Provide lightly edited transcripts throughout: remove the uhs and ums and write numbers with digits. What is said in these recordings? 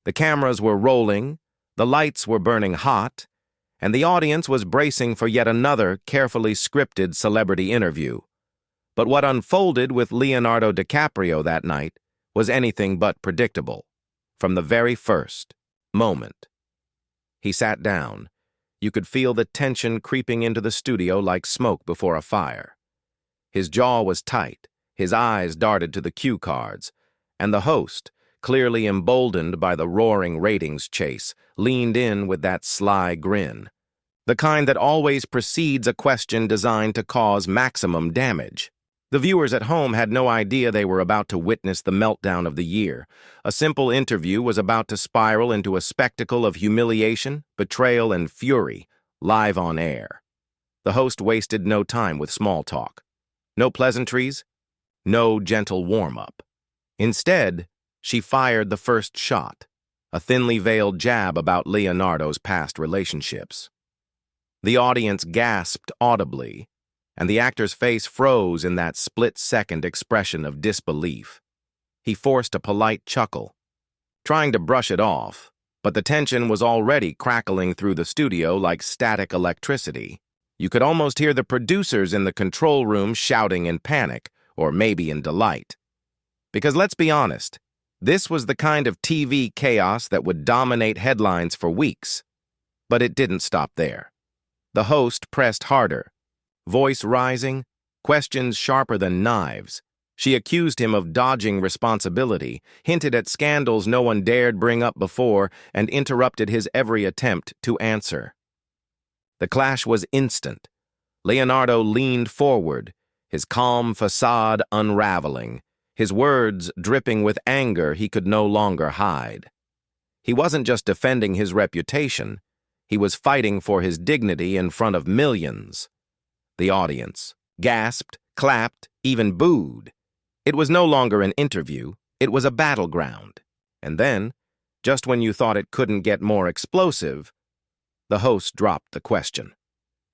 The cameras were rolling, the lights were burning hot, and the audience was bracing for yet another carefully scripted celebrity interview. But what unfolded with Leonardo DiCaprio that night was anything but predictable, from the very first moment. He sat down. You could feel the tension creeping into the studio like smoke before a fire. His jaw was tight, his eyes darted to the cue cards, and the host, clearly emboldened by the roaring ratings chase, leaned in with that sly grin, the kind that always precedes a question designed to cause maximum damage. The viewers at home had no idea they were about to witness the meltdown of the year. A simple interview was about to spiral into a spectacle of humiliation, betrayal, and fury, live on air. The host wasted no time with small talk. No pleasantries, no gentle warm-up. Instead, she fired the first shot, a thinly veiled jab about Leonardo's past relationships. The audience gasped audibly, and the actor's face froze in that split-second expression of disbelief. He forced a polite chuckle, trying to brush it off, but the tension was already crackling through the studio like static electricity. You could almost hear the producers in the control room shouting in panic, or maybe in delight. Because let's be honest, this was the kind of TV chaos that would dominate headlines for weeks. But it didn't stop there. The host pressed harder, voice rising, questions sharper than knives. She accused him of dodging responsibility, hinted at scandals no one dared bring up before, and interrupted his every attempt to answer. The clash was instant. Leonardo leaned forward, his calm facade unraveling, his words dripping with anger he could no longer hide. He wasn't just defending his reputation, he was fighting for his dignity in front of millions. The audience gasped, clapped, even booed. It was no longer an interview, it was a battleground. And then, just when you thought it couldn't get more explosive, the host dropped the question.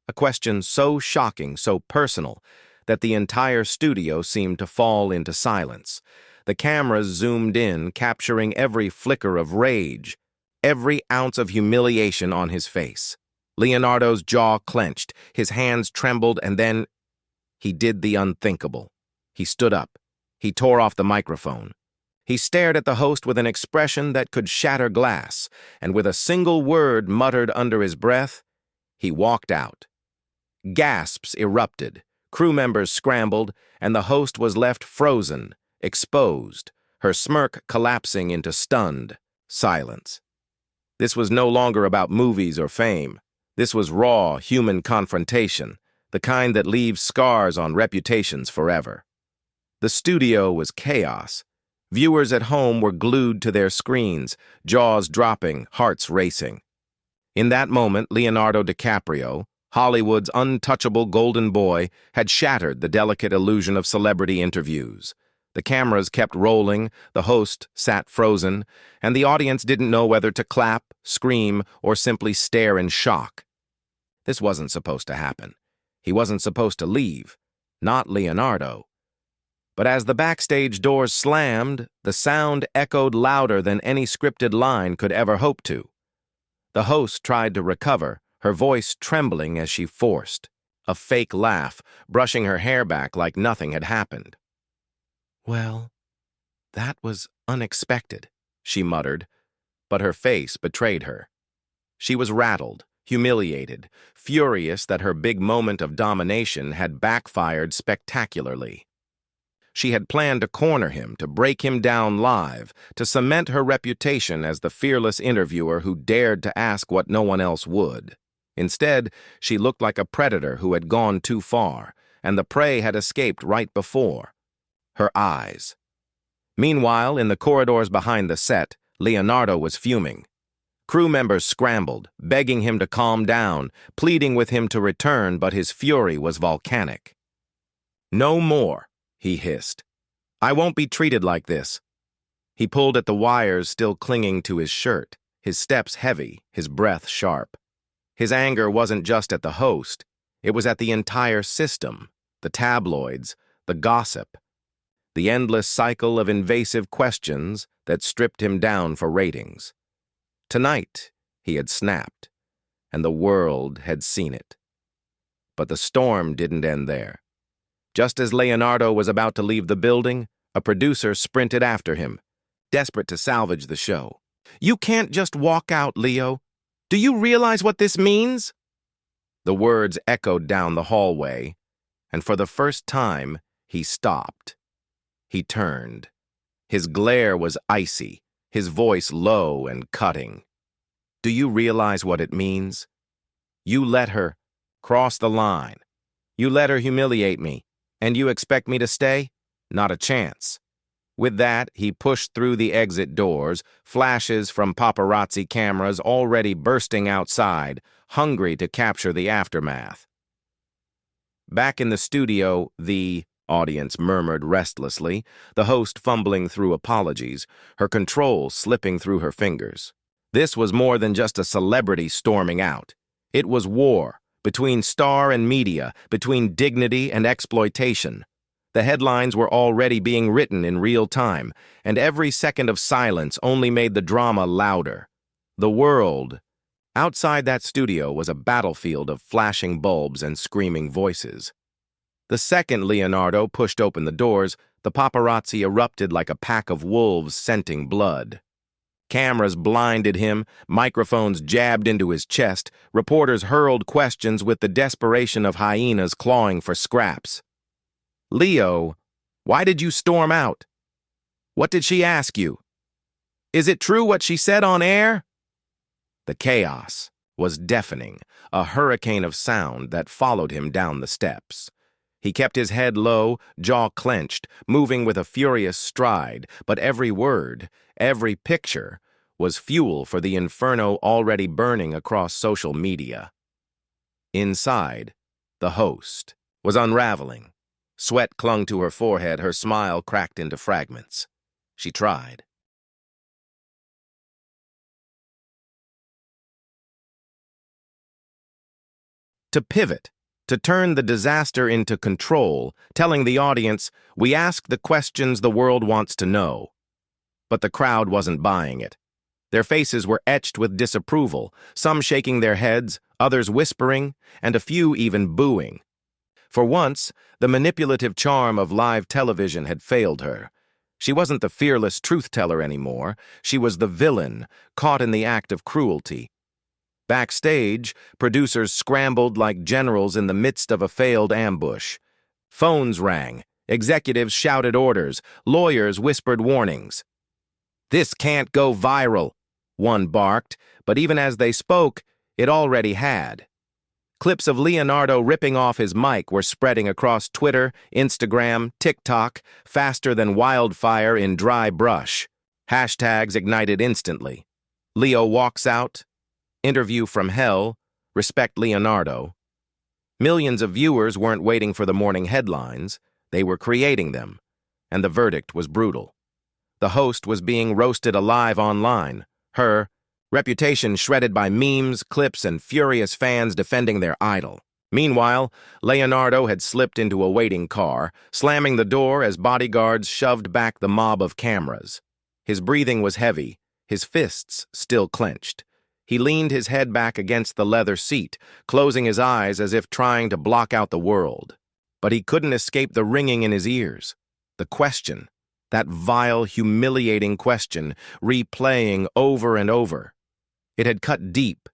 A question so shocking, so personal, that the entire studio seemed to fall into silence. The cameras zoomed in, capturing every flicker of rage, every ounce of humiliation on his face. Leonardo's jaw clenched, his hands trembled, and then he did the unthinkable. He stood up. He tore off the microphone. He stared at the host with an expression that could shatter glass, and with a single word muttered under his breath, he walked out. Gasps erupted, crew members scrambled, and the host was left frozen, exposed, her smirk collapsing into stunned silence. This was no longer about movies or fame. This was raw, human confrontation, the kind that leaves scars on reputations forever. The studio was chaos. Viewers at home were glued to their screens, jaws dropping, hearts racing. In that moment, Leonardo DiCaprio, Hollywood's untouchable golden boy, had shattered the delicate illusion of celebrity interviews. The cameras kept rolling, the host sat frozen, and the audience didn't know whether to clap, scream, or simply stare in shock. This wasn't supposed to happen. He wasn't supposed to leave. Not Leonardo. But as the backstage doors slammed, the sound echoed louder than any scripted line could ever hope to. The host tried to recover, her voice trembling as she forced a fake laugh, brushing her hair back like nothing had happened. "Well, that was unexpected," she muttered, but her face betrayed her. She was rattled, humiliated, furious that her big moment of domination had backfired spectacularly. She had planned to corner him, to break him down live, to cement her reputation as the fearless interviewer who dared to ask what no one else would. Instead, she looked like a predator who had gone too far, and the prey had escaped right before her eyes. Meanwhile, in the corridors behind the set, Leonardo was fuming. Crew members scrambled, begging him to calm down, pleading with him to return, but his fury was volcanic. "No more," he hissed. "I won't be treated like this." He pulled at the wires still clinging to his shirt, his steps heavy, his breath sharp. His anger wasn't just at the host, it was at the entire system, the tabloids, the gossip, the endless cycle of invasive questions that stripped him down for ratings. Tonight, he had snapped, and the world had seen it. But the storm didn't end there. Just as Leonardo was about to leave the building, a producer sprinted after him, desperate to salvage the show. "You can't just walk out, Leo. Do you realize what this means?" The words echoed down the hallway, and for the first time, he stopped. He turned. His glare was icy, his voice low and cutting. "Do you realize what it means? You let her cross the line. You let her humiliate me, and you expect me to stay? Not a chance." With that, he pushed through the exit doors, flashes from paparazzi cameras already bursting outside, hungry to capture the aftermath. Back in the studio, the audience murmured restlessly, the host fumbling through apologies, her control slipping through her fingers. This was more than just a celebrity storming out. It was war, between star and media, between dignity and exploitation. The headlines were already being written in real time, and every second of silence only made the drama louder. The world outside that studio was a battlefield of flashing bulbs and screaming voices. The second Leonardo pushed open the doors, the paparazzi erupted like a pack of wolves scenting blood. Cameras blinded him, microphones jabbed into his chest, reporters hurled questions with the desperation of hyenas clawing for scraps. "Leo, why did you storm out? What did she ask you? Is it true what she said on air?" The chaos was deafening, a hurricane of sound that followed him down the steps. He kept his head low, jaw clenched, moving with a furious stride, but every word, every picture, was fuel for the inferno already burning across social media. Inside, the host was unraveling. Sweat clung to her forehead, her smile cracked into fragments. She tried. To pivot, to turn the disaster into control, telling the audience, "We ask the questions the world wants to know." But the crowd wasn't buying it. Their faces were etched with disapproval, some shaking their heads, others whispering, and a few even booing. For once, the manipulative charm of live television had failed her. She wasn't the fearless truth-teller anymore. She was the villain, caught in the act of cruelty. Backstage, producers scrambled like generals in the midst of a failed ambush. Phones rang, executives shouted orders, lawyers whispered warnings. "This can't go viral," one barked, but even as they spoke, it already had. Clips of Leonardo ripping off his mic were spreading across Twitter, Instagram, TikTok, faster than wildfire in dry brush. Hashtags ignited instantly. Leo walks out. Interview from hell. Respect Leonardo. Millions of viewers weren't waiting for the morning headlines. They were creating them. And the verdict was brutal. The host was being roasted alive online. Her reputation shredded by memes, clips, and furious fans defending their idol. Meanwhile, Leonardo had slipped into a waiting car, slamming the door as bodyguards shoved back the mob of cameras. His breathing was heavy, his fists still clenched. He leaned his head back against the leather seat, closing his eyes as if trying to block out the world. But he couldn't escape the ringing in his ears. The question, that vile, humiliating question, replaying over and over. It had cut deep,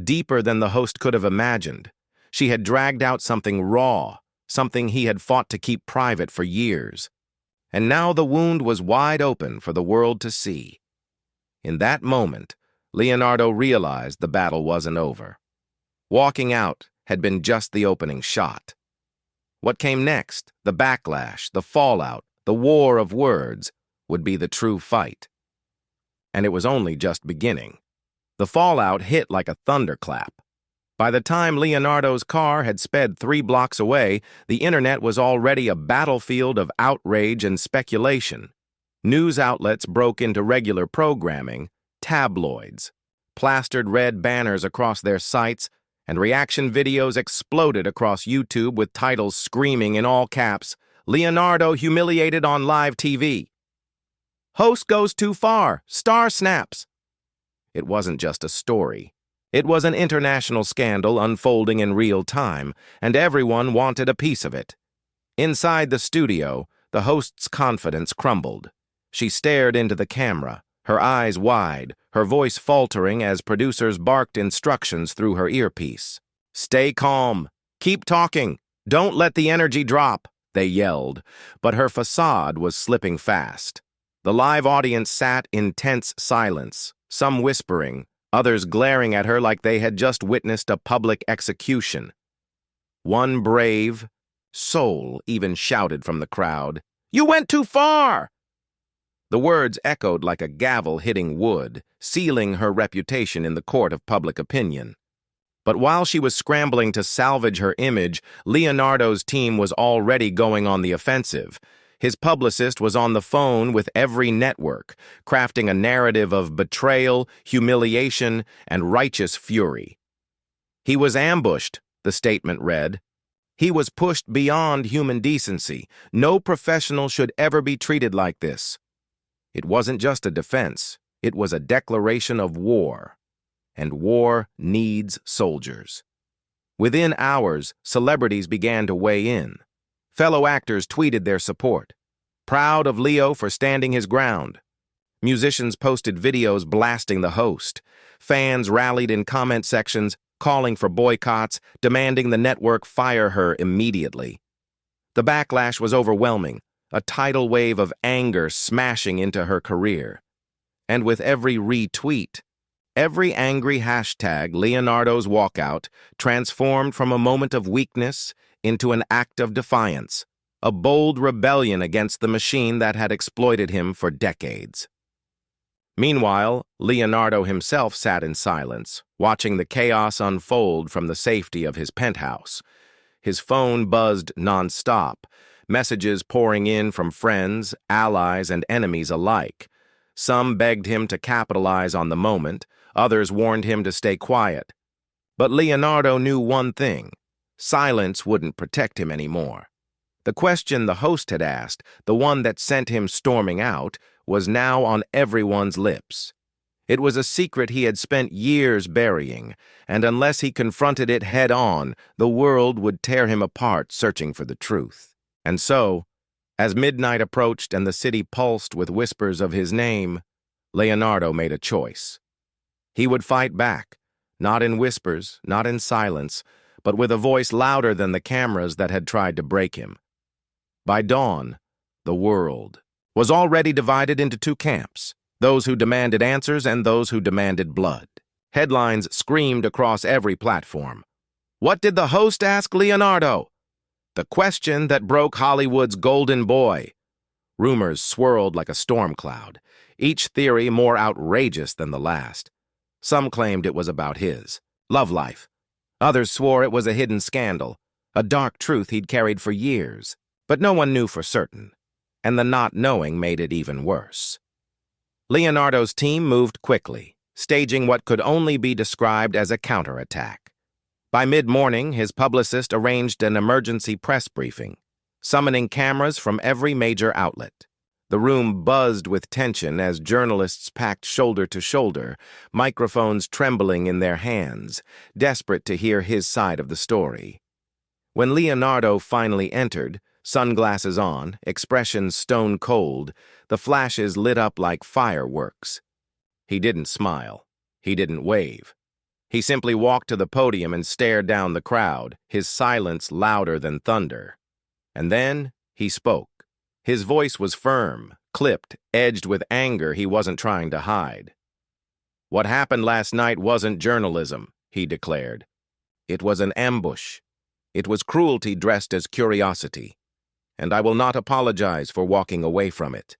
deeper than the host could have imagined. She had dragged out something raw, something he had fought to keep private for years. And now the wound was wide open for the world to see. In that moment, Leonardo realized the battle wasn't over. Walking out had been just the opening shot. What came next, the backlash, the fallout, the war of words, would be the true fight. And it was only just beginning. The fallout hit like a thunderclap. By the time Leonardo's car had sped 3 blocks away, the internet was already a battlefield of outrage and speculation. News outlets broke into regular programming, tabloids, plastered red banners across their sites, and reaction videos exploded across YouTube with titles screaming in all caps, "Leonardo humiliated on live TV." "Host goes too far, star snaps." It wasn't just a story. It was an international scandal unfolding in real time, and everyone wanted a piece of it. Inside the studio, the host's confidence crumbled. She stared into the camera, her eyes wide, her voice faltering as producers barked instructions through her earpiece. "Stay calm. Keep talking. Don't let the energy drop," they yelled, but her facade was slipping fast. The live audience sat in tense silence, some whispering, others glaring at her like they had just witnessed a public execution. One brave soul even shouted from the crowd, "You went too far!" The words echoed like a gavel hitting wood, sealing her reputation in the court of public opinion. But while she was scrambling to salvage her image, Leonardo's team was already going on the offensive. His publicist was on the phone with every network, crafting a narrative of betrayal, humiliation, and righteous fury. "He was ambushed," the statement read. "He was pushed beyond human decency. No professional should ever be treated like this." It wasn't just a defense, it was a declaration of war. And war needs soldiers. Within hours, celebrities began to weigh in. Fellow actors tweeted their support, proud of Leo for standing his ground. Musicians posted videos blasting the host. Fans rallied in comment sections, calling for boycotts, demanding the network fire her immediately. The backlash was overwhelming, a tidal wave of anger smashing into her career. And with every retweet, every angry hashtag, Leonardo's Walkout transformed from a moment of weakness into an act of defiance, a bold rebellion against the machine that had exploited him for decades. Meanwhile, Leonardo himself sat in silence, watching the chaos unfold from the safety of his penthouse. His phone buzzed nonstop, messages pouring in from friends, allies, and enemies alike. Some begged him to capitalize on the moment, others warned him to stay quiet. But Leonardo knew one thing: silence wouldn't protect him anymore. The question the host had asked, the one that sent him storming out, was now on everyone's lips. It was a secret he had spent years burying, and unless he confronted it head-on, the world would tear him apart searching for the truth. And so, as midnight approached and the city pulsed with whispers of his name, Leonardo made a choice. He would fight back, not in whispers, not in silence, but with a voice louder than the cameras that had tried to break him. By dawn, the world was already divided into two camps, those who demanded answers and those who demanded blood. Headlines screamed across every platform. "What did the host ask Leonardo?" The question that broke Hollywood's golden boy. Rumors swirled like a storm cloud, each theory more outrageous than the last. Some claimed it was about his love life. Others swore it was a hidden scandal, a dark truth he'd carried for years. But no one knew for certain, and the not knowing made it even worse. Leonardo's team moved quickly, staging what could only be described as a counterattack. By mid-morning, his publicist arranged an emergency press briefing, summoning cameras from every major outlet. The room buzzed with tension as journalists packed shoulder to shoulder, microphones trembling in their hands, desperate to hear his side of the story. When Leonardo finally entered, sunglasses on, expressions stone cold, the flashes lit up like fireworks. He didn't smile. He didn't wave. He simply walked to the podium and stared down the crowd, his silence louder than thunder. And then he spoke. His voice was firm, clipped, edged with anger he wasn't trying to hide. "What happened last night wasn't journalism," he declared. "It was an ambush. It was cruelty dressed as curiosity. And I will not apologize for walking away from it."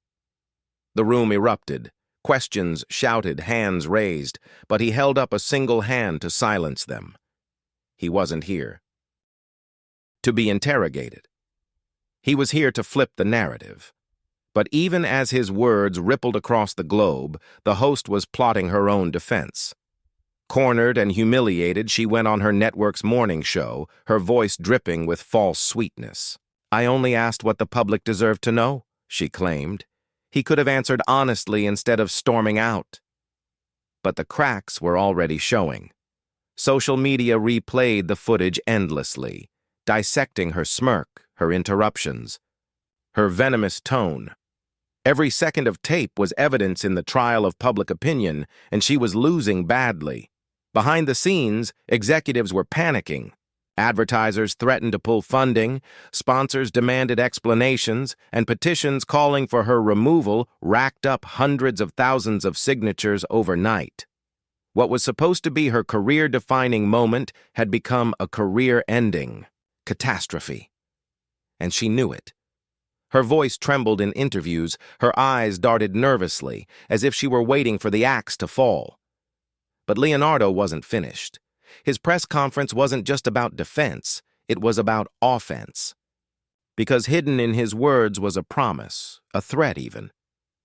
The room erupted. Questions shouted, hands raised, but he held up a single hand to silence them. He wasn't here to be interrogated. He was here to flip the narrative. But even as his words rippled across the globe, the host was plotting her own defense. Cornered and humiliated, she went on her network's morning show, her voice dripping with false sweetness. "I only asked what the public deserved to know," she claimed. He could have answered honestly instead of storming out. but the cracks were already showing. Social media replayed the footage endlessly, dissecting her smirk, her interruptions, her venomous tone. Every second of tape was evidence in the trial of public opinion, and she was losing badly. Behind the scenes, executives were panicking. Advertisers threatened to pull funding, sponsors demanded explanations, and petitions calling for her removal racked up hundreds of thousands of signatures overnight. What was supposed to be her career-defining moment had become a career-ending catastrophe. And she knew it. Her voice trembled in interviews, her eyes darted nervously, as if she were waiting for the axe to fall. But Leonardo wasn't finished. His press conference wasn't just about defense, it was about offense. Because hidden in his words was a promise, a threat even.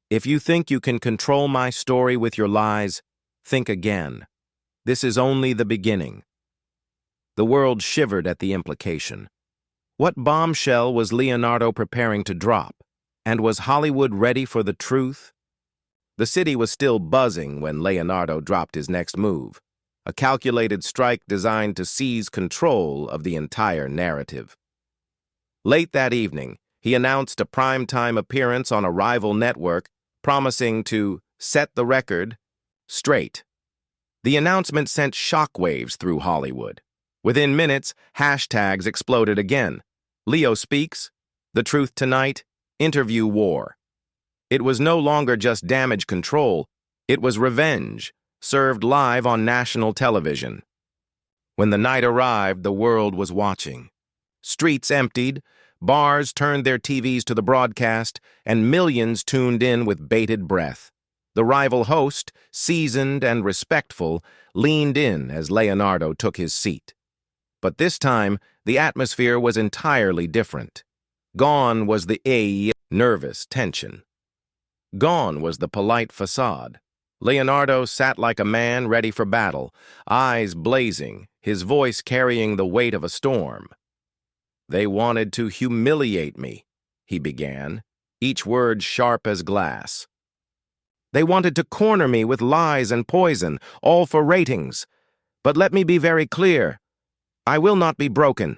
If you think you can control my story with your lies, think again. This is only the beginning. The world shivered at the implication. What bombshell was Leonardo preparing to drop? And was Hollywood ready for the truth? The city was still buzzing when Leonardo dropped his next move, a calculated strike designed to seize control of the entire narrative. Late that evening, he announced a primetime appearance on a rival network, promising to set the record straight. The announcement sent shockwaves through Hollywood. Within minutes, hashtags exploded again. Leo speaks, the truth tonight, interview war. It was no longer just damage control, it was revenge, served live on national television. When the night arrived, the world was watching. Streets emptied, bars turned their TVs to the broadcast, and millions tuned in with bated breath. The rival host, seasoned and respectful, leaned in as Leonardo took his seat. But this time, the atmosphere was entirely different. Gone was the nervous tension. Gone was the polite facade. Leonardo sat like a man ready for battle, eyes blazing, his voice carrying the weight of a storm. They wanted to humiliate me, he began, each word sharp as glass. They wanted to corner me with lies and poison, all for ratings. But let me be very clear. I will not be broken.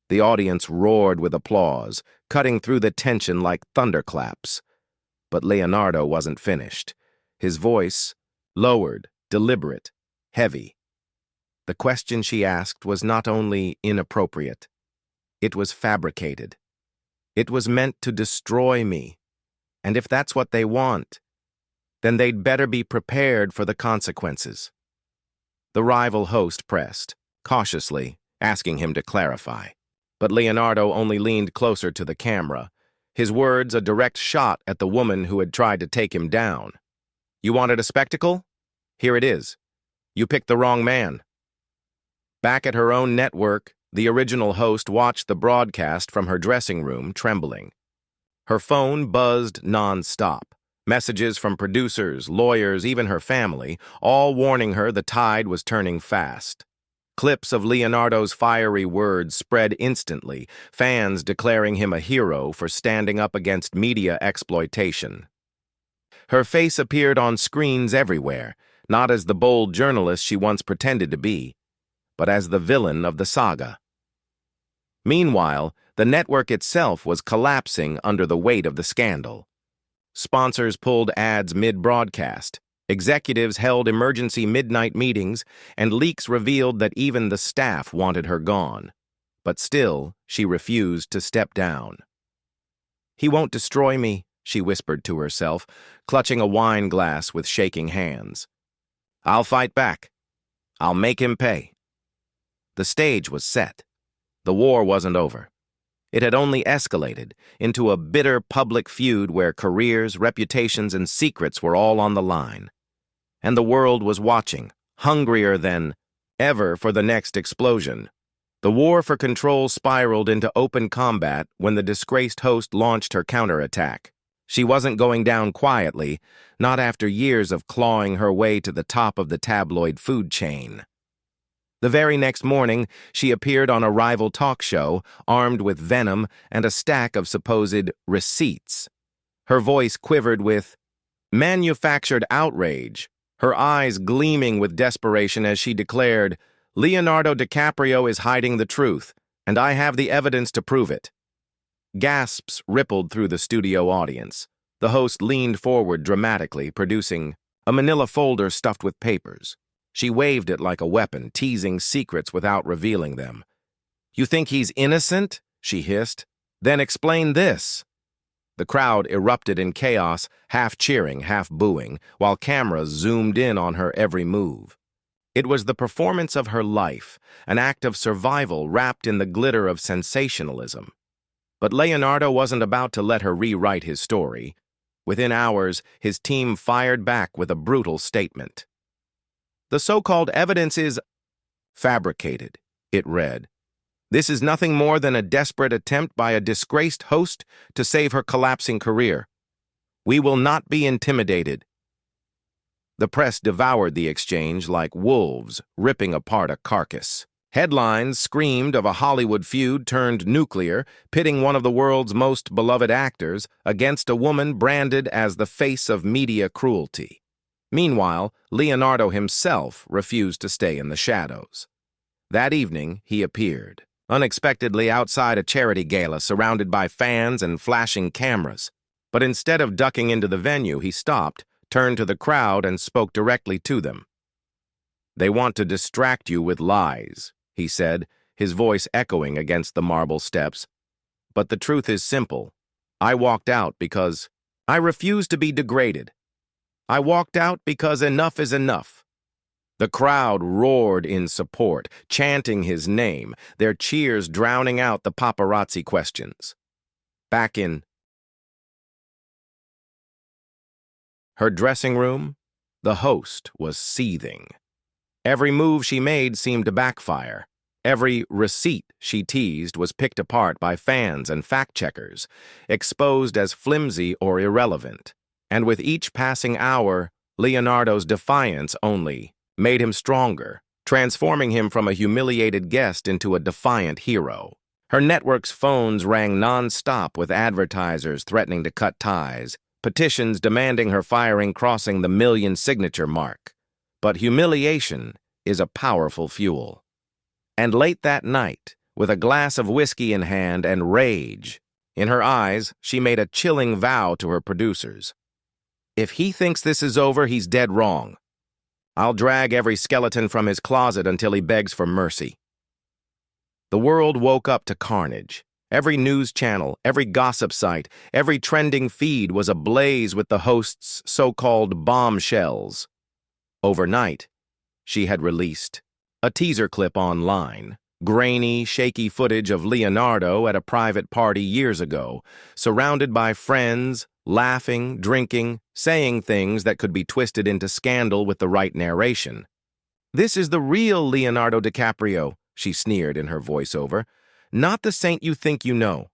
The audience roared with applause, cutting through the tension like thunderclaps. But Leonardo wasn't finished. His voice, lowered, deliberate, heavy. The question she asked was not only inappropriate, it was fabricated. It was meant to destroy me. And if that's what they want, then they'd better be prepared for the consequences. The rival host pressed, cautiously, asking him to clarify. But Leonardo only leaned closer to the camera, his words a direct shot at the woman who had tried to take him down. You wanted a spectacle? Here it is. You picked the wrong man. Back at her own network, the original host watched the broadcast from her dressing room, trembling. Her phone buzzed non-stop. Messages from producers, lawyers, even her family, all warning her the tide was turning fast. Clips of Leonardo's fiery words spread instantly, fans declaring him a hero for standing up against media exploitation. Her face appeared on screens everywhere, not as the bold journalist she once pretended to be, but as the villain of the saga. Meanwhile, the network itself was collapsing under the weight of the scandal. Sponsors pulled ads mid-broadcast. Executives held emergency midnight meetings, and leaks revealed that even the staff wanted her gone. But still, she refused to step down. He won't destroy me, she whispered to herself, clutching a wine glass with shaking hands. I'll fight back. I'll make him pay. The stage was set. The war wasn't over. It had only escalated into a bitter public feud where careers, reputations, and secrets were all on the line. And the world was watching, hungrier than ever for the next explosion. The war for control spiraled into open combat when the disgraced host launched her counterattack. She wasn't going down quietly, not after years of clawing her way to the top of the tabloid food chain. The very next morning, she appeared on a rival talk show, armed with venom and a stack of supposed receipts. Her voice quivered with manufactured outrage, her eyes gleaming with desperation as she declared, "Leonardo DiCaprio is hiding the truth, and I have the evidence to prove it." Gasps rippled through the studio audience. The host leaned forward dramatically, producing a manila folder stuffed with papers. She waved it like a weapon, teasing secrets without revealing them. "You think he's innocent?" she hissed. "Then explain this." The crowd erupted in chaos, half cheering, half booing, while cameras zoomed in on her every move. It was the performance of her life, an act of survival wrapped in the glitter of sensationalism. But Leonardo wasn't about to let her rewrite his story. Within hours, his team fired back with a brutal statement. "The so-called evidence is fabricated," it read. "This is nothing more than a desperate attempt by a disgraced host to save her collapsing career. We will not be intimidated." The press devoured the exchange like wolves ripping apart a carcass. Headlines screamed of a Hollywood feud turned nuclear, pitting one of the world's most beloved actors against a woman branded as the face of media cruelty. Meanwhile, Leonardo himself refused to stay in the shadows. That evening, he appeared, unexpectedly outside a charity gala surrounded by fans and flashing cameras. But instead of ducking into the venue, he stopped, turned to the crowd, and spoke directly to them. "They want to distract you with lies," he said, his voice echoing against the marble steps. "But the truth is simple. I walked out because I refuse to be degraded. I walked out because enough is enough." The crowd roared in support, chanting his name, their cheers drowning out the paparazzi questions. Back in her dressing room, the host was seething. Every move she made seemed to backfire. Every receipt she teased was picked apart by fans and fact-checkers, exposed as flimsy or irrelevant. And with each passing hour, Leonardo's defiance only made him stronger, transforming him from a humiliated guest into a defiant hero. Her network's phones rang non-stop with advertisers threatening to cut ties, petitions demanding her firing crossing the 1,000,000-signature mark. But humiliation is a powerful fuel. And late that night, with a glass of whiskey in hand and rage in her eyes, she made a chilling vow to her producers. "If he thinks this is over, he's dead wrong. I'll drag every skeleton from his closet until he begs for mercy." The world woke up to carnage. Every news channel, every gossip site, every trending feed was ablaze with the host's so-called bombshells. Overnight, she had released a teaser clip online, grainy, shaky footage of Leonardo at a private party years ago, surrounded by friends, laughing, drinking, saying things that could be twisted into scandal with the right narration. "This is the real Leonardo DiCaprio," she sneered in her voiceover, "not the saint you think you know."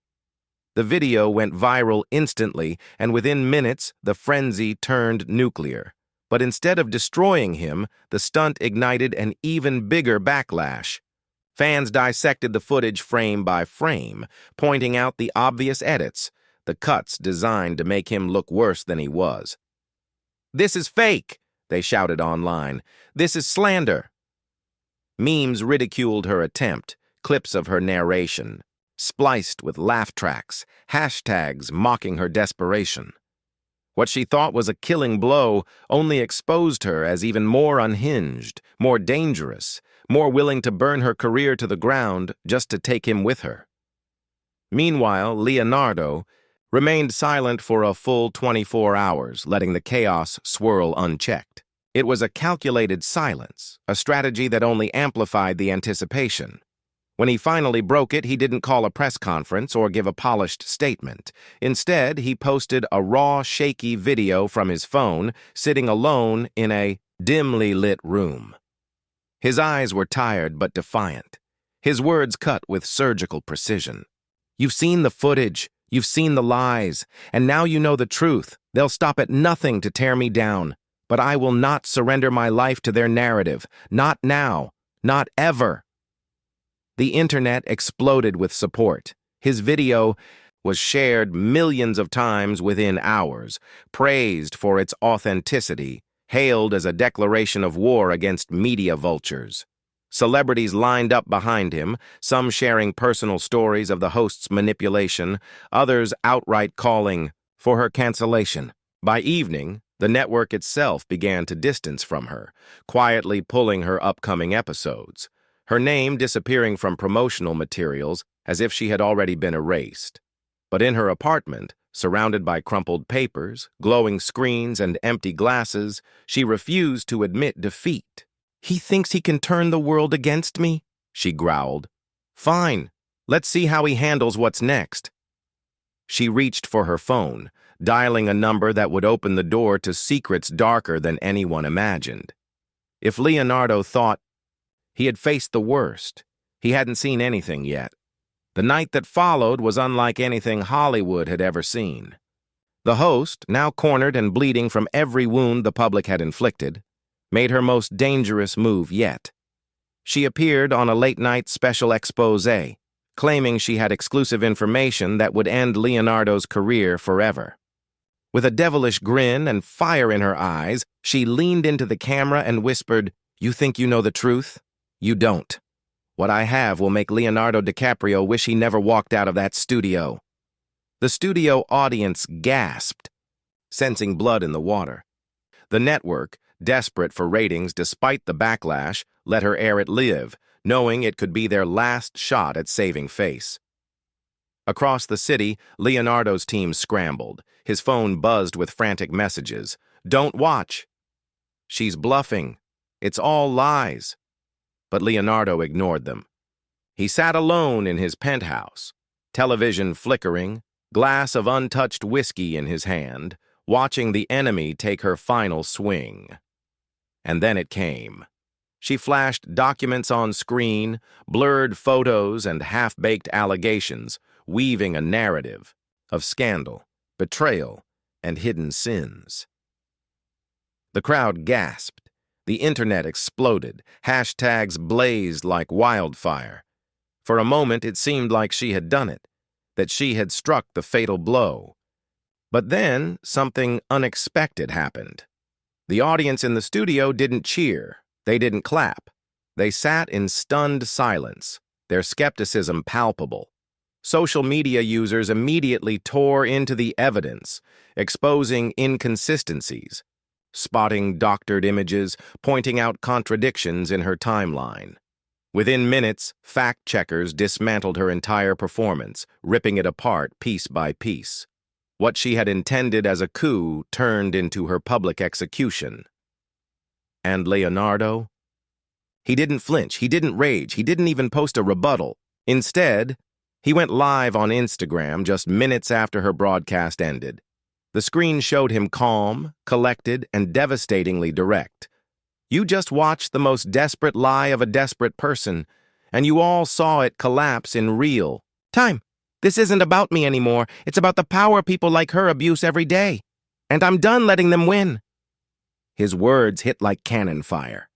The video went viral instantly, and within minutes, the frenzy turned nuclear. But instead of destroying him, the stunt ignited an even bigger backlash. Fans dissected the footage frame by frame, pointing out the obvious edits, the cuts designed to make him look worse than he was. "This is fake," they shouted online. "This is slander." Memes ridiculed her attempt, clips of her narration, spliced with laugh tracks, hashtags mocking her desperation. What she thought was a killing blow only exposed her as even more unhinged, more dangerous, more willing to burn her career to the ground just to take him with her. Meanwhile, Leonardo remained silent for a full 24 hours, letting the chaos swirl unchecked. It was a calculated silence, a strategy that only amplified the anticipation. When he finally broke it, he didn't call a press conference or give a polished statement. Instead, he posted a raw, shaky video from his phone, sitting alone in a dimly lit room. His eyes were tired but defiant, his words cut with surgical precision. "You've seen the footage, you've seen the lies, and now you know the truth. They'll stop at nothing to tear me down, but I will not surrender my life to their narrative. Not now, not ever." The internet exploded with support. His video was shared millions of times within hours, praised for its authenticity, hailed as a declaration of war against media vultures. Celebrities lined up behind him, some sharing personal stories of the host's manipulation, others outright calling for her cancellation. By evening, the network itself began to distance from her, quietly pulling her upcoming episodes, her name disappearing from promotional materials as if she had already been erased. But in her apartment, surrounded by crumpled papers, glowing screens, and empty glasses, she refused to admit defeat. "He thinks he can turn the world against me?" she growled. "Fine, let's see how he handles what's next." She reached for her phone, dialing a number that would open the door to secrets darker than anyone imagined. If Leonardo thought he had faced the worst, he hadn't seen anything yet. The night that followed was unlike anything Hollywood had ever seen. The host, now cornered and bleeding from every wound the public had inflicted, made her most dangerous move yet. She appeared on a late-night special expose, claiming she had exclusive information that would end Leonardo's career forever. With a devilish grin and fire in her eyes, she leaned into the camera and whispered, "You think you know the truth? You don't. What I have will make Leonardo DiCaprio wish he never walked out of that studio." The studio audience gasped, sensing blood in the water. The network, desperate for ratings despite the backlash, let her air it live, knowing it could be their last shot at saving face. Across the city, Leonardo's team scrambled. His phone buzzed with frantic messages. "Don't watch. She's bluffing. It's all lies." But Leonardo ignored them. He sat alone in his penthouse, television flickering, glass of untouched whiskey in his hand, watching the enemy take her final swing. And then it came. She flashed documents on screen, blurred photos and half-baked allegations, weaving a narrative of scandal, betrayal, and hidden sins. The crowd gasped. The internet exploded. Hashtags blazed like wildfire. For a moment, it seemed like she had done it, that she had struck the fatal blow. But then, something unexpected happened. The audience in the studio didn't cheer. They didn't clap. They sat in stunned silence, their skepticism palpable. Social media users immediately tore into the evidence, exposing inconsistencies, spotting doctored images, pointing out contradictions in her timeline. Within minutes, fact-checkers dismantled her entire performance, ripping it apart piece by piece. What she had intended as a coup turned into her public execution. And Leonardo? He didn't flinch, he didn't rage, he didn't even post a rebuttal. Instead, he went live on Instagram just minutes after her broadcast ended. The screen showed him calm, collected, and devastatingly direct. "You just watched the most desperate lie of a desperate person, and you all saw it collapse in real time. This isn't about me anymore. It's about the power people like her abuse every day. And I'm done letting them win." His words hit like cannon fire.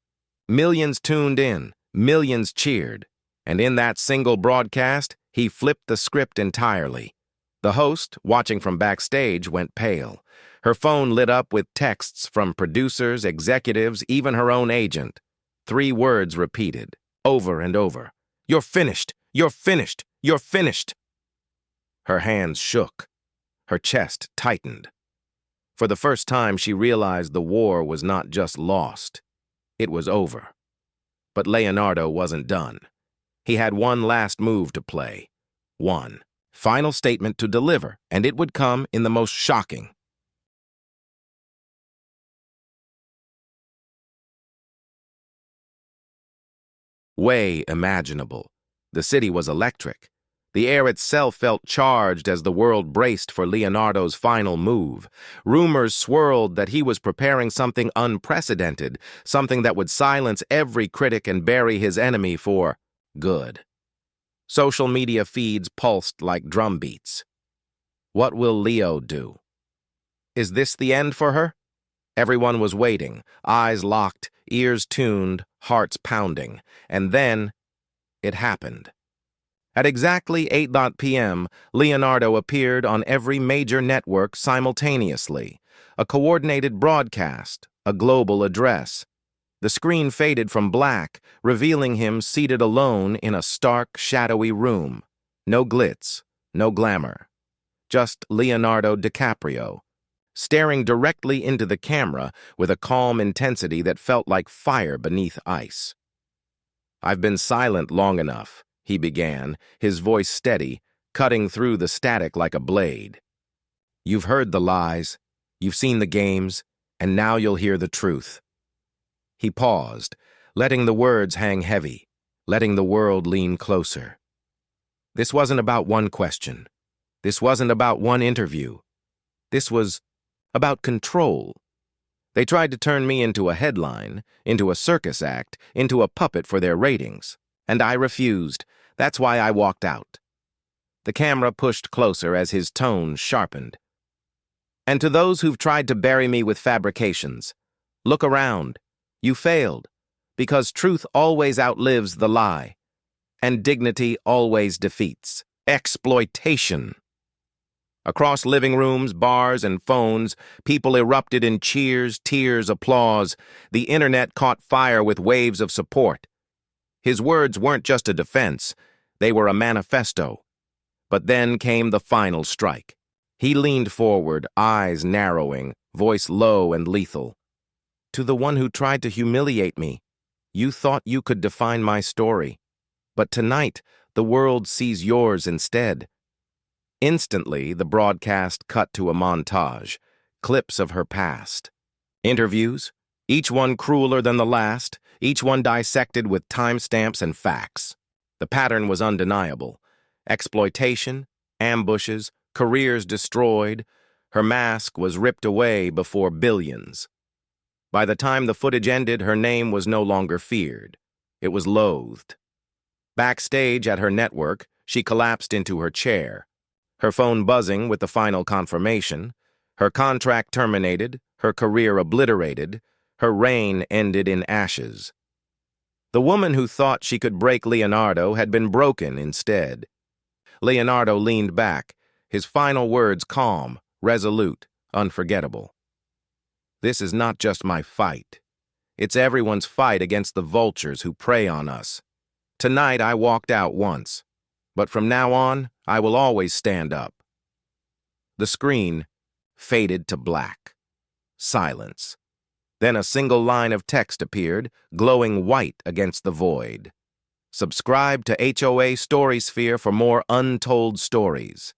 Millions tuned in, millions cheered, and in that single broadcast, he flipped the script entirely. The host, watching from backstage, went pale. Her phone lit up with texts from producers, executives, even her own agent. 3 words repeated, over and over. "You're finished! You're finished! You're finished!" Her hands shook. Her chest tightened. For the first time, she realized the war was not just lost. It was over. But Leonardo wasn't done. He had one last move to play. One final statement to deliver, and it would come in the most shocking way imaginable. The city was electric. The air itself felt charged as the world braced for Leonardo's final move. Rumors swirled that he was preparing something unprecedented, something that would silence every critic and bury his enemy for good. Social media feeds pulsed like drumbeats. What will Leo do? Is this the end for her? Everyone was waiting, eyes locked, ears tuned, hearts pounding. And then, it happened. At exactly 8 p.m., Leonardo appeared on every major network simultaneously, a coordinated broadcast, a global address. The screen faded from black, revealing him seated alone in a stark, shadowy room. No glitz, no glamour. Just Leonardo DiCaprio, staring directly into the camera with a calm intensity that felt like fire beneath ice. "I've been silent long enough," he began, his voice steady, cutting through the static like a blade. "You've heard the lies, you've seen the games, and now you'll hear the truth." He paused, letting the words hang heavy, letting the world lean closer. This wasn't about one question. This wasn't about one interview. This was about control. They tried to turn me into a headline, into a circus act, into a puppet for their ratings. And I refused. That's why I walked out. The camera pushed closer as his tone sharpened. "And to those who've tried to bury me with fabrications, look around. You failed, because truth always outlives the lie, and dignity always defeats exploitation." Across living rooms, bars, and phones, people erupted in cheers, tears, applause. The internet caught fire with waves of support. His words weren't just a defense, they were a manifesto. But then came the final strike. He leaned forward, eyes narrowing, voice low and lethal. "To the one who tried to humiliate me, you thought you could define my story. But tonight, the world sees yours instead." Instantly, the broadcast cut to a montage, clips of her past. Interviews, each one crueler than the last, each one dissected with timestamps and facts. The pattern was undeniable. Exploitation, ambushes, careers destroyed. Her mask was ripped away before billions. By the time the footage ended, her name was no longer feared. It was loathed. Backstage at her network, she collapsed into her chair, her phone buzzing with the final confirmation, her contract terminated, her career obliterated, her reign ended in ashes. The woman who thought she could break Leonardo had been broken instead. Leonardo leaned back, his final words calm, resolute, unforgettable. "This is not just my fight. It's everyone's fight against the vultures who prey on us. Tonight I walked out once, but from now on, I will always stand up." The screen faded to black. Silence. Then a single line of text appeared, glowing white against the void. "Subscribe to HOA Storysphere for more untold stories."